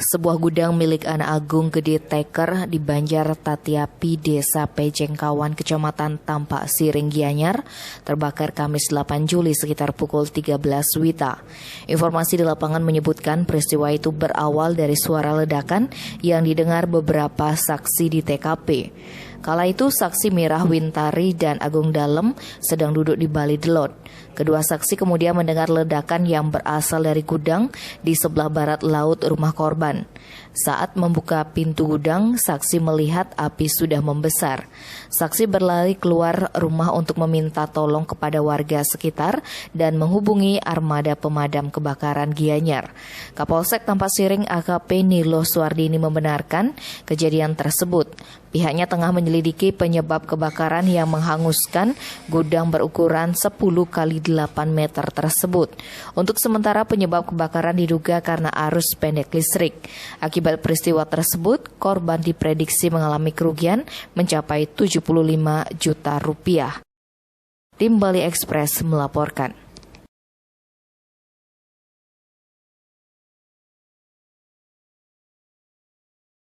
Sebuah gudang milik Anak Agung Gede Teker di Banjar Tatiapi, Desa Pejengkawan, Kecamatan Tampak Siring, Gianyar, terbakar Kamis 8 Juli sekitar pukul 13 WITA. Informasi di lapangan menyebutkan peristiwa itu berawal dari suara ledakan yang didengar beberapa saksi di TKP. Kala itu saksi Mirah Wintari dan Agung Dalem sedang duduk di Bali Delot. Kedua saksi kemudian mendengar ledakan yang berasal dari gudang di sebelah barat laut rumah korban. Saat membuka pintu gudang, saksi melihat api sudah membesar. Saksi berlari keluar rumah untuk meminta tolong kepada warga sekitar dan menghubungi armada pemadam kebakaran Gianyar. Kapolsek Tampak Siring AKP Nilo Suardini membenarkan kejadian tersebut. Pihaknya tengah menyelidiki penyebab kebakaran yang menghanguskan gudang berukuran 10 kali 8 meter tersebut. Untuk sementara penyebab kebakaran diduga karena arus pendek listrik. Akibat peristiwa tersebut, korban diprediksi mengalami kerugian mencapai 75 juta rupiah. Tim Bali Express melaporkan.